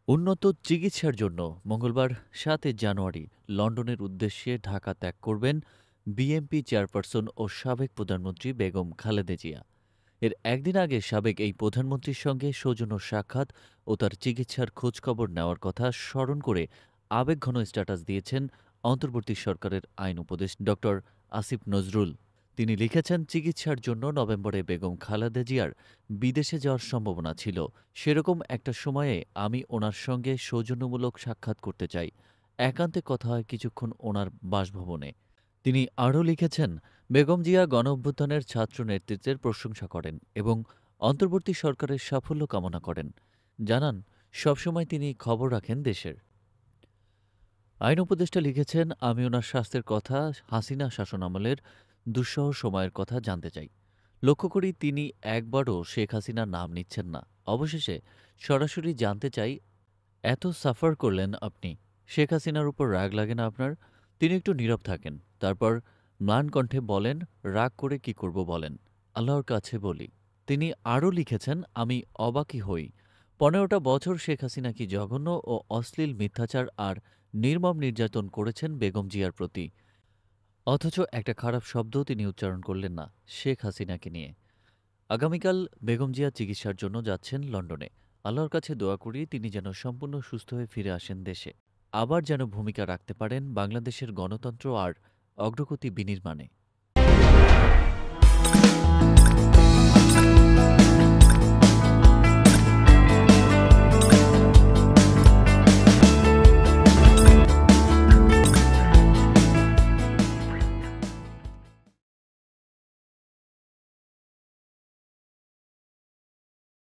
উন্নত চিকিৎসার জন্য মঙ্গলবার ৭ জানুয়ারি লন্ডনের উদ্দেশ্যে ঢাকা ত্যাগ করবেন বিএনপি চেয়ারপারসন ও সাবেক প্রধানমন্ত্রী বেগম খালেদা জিয়া। এর একদিন আগে সাবেক এই প্রধানমন্ত্রীর সঙ্গে সৌজন্য সাক্ষাৎ ও তার চিকিৎসার খোঁজখবর নেওয়ার কথা স্মরণ করে আবেগঘন স্ট্যাটাস দিয়েছেন অন্তর্বর্তী সরকারের আইন উপদেষ্টা ডক্টর আসিফ নজরুল। তিনি লিখেছেন, চিকিৎসার জন্য নভেম্বরে বেগম খালেদা জিয়ার বিদেশে যাওয়ার সম্ভাবনা ছিল। সেরকম একটা সময়ে আমি ওনার সঙ্গে সৌজন্যমূলক সাক্ষাৎ করতে চাই। একান্তে কথা হয় কিছুক্ষণ ওনার বাসভবনে। তিনি আরও লিখেছেন, বেগম জিয়া গণঅভ্যুত্থানের ছাত্র নেতৃত্বের প্রশংসা করেন এবং অন্তর্বর্তী সরকারের সাফল্য কামনা করেন। জানান, সবসময় তিনি খবর রাখেন দেশের। আইন উপদেষ্টা লিখেছেন, আমি ওনার স্বাস্থ্যের কথা, হাসিনা শাসনামলের দুঃসহ সময়ের কথা জানতে চাই। লক্ষ্য করি তিনি একবারও শেখ হাসিনার নাম নিচ্ছেন না। অবশেষে সরাসরি জানতে চাই, এত সাফার করলেন আপনি, শেখ হাসিনার উপর রাগ লাগে না আপনার? তিনি একটু নীরব থাকেন। তারপর ম্লান কণ্ঠে বলেন, রাগ করে কি করব বলেন, আল্লাহর কাছে বলি। তিনি আরও লিখেছেন, আমি অবাকই হই, ১৫টা বছর শেখ হাসিনা কি জঘন্য ও অশ্লীল মিথ্যাচার আর নির্মম নির্যাতন করেছেন বেগম জিয়ার প্রতি, অথচ একটা খারাপ শব্দও তিনি উচ্চারণ করলেন না শেখ হাসিনাকে নিয়ে। আগামীকাল বেগম জিয়া চিকিৎসার জন্য যাচ্ছেন লন্ডনে। আল্লাহর কাছে দোয়া করি তিনি যেন সম্পূর্ণ সুস্থ হয়ে ফিরে আসেন দেশে। আবার যেন ভূমিকা রাখতে পারেন বাংলাদেশের গণতন্ত্র আর অগ্রগতি বিনির্মাণে।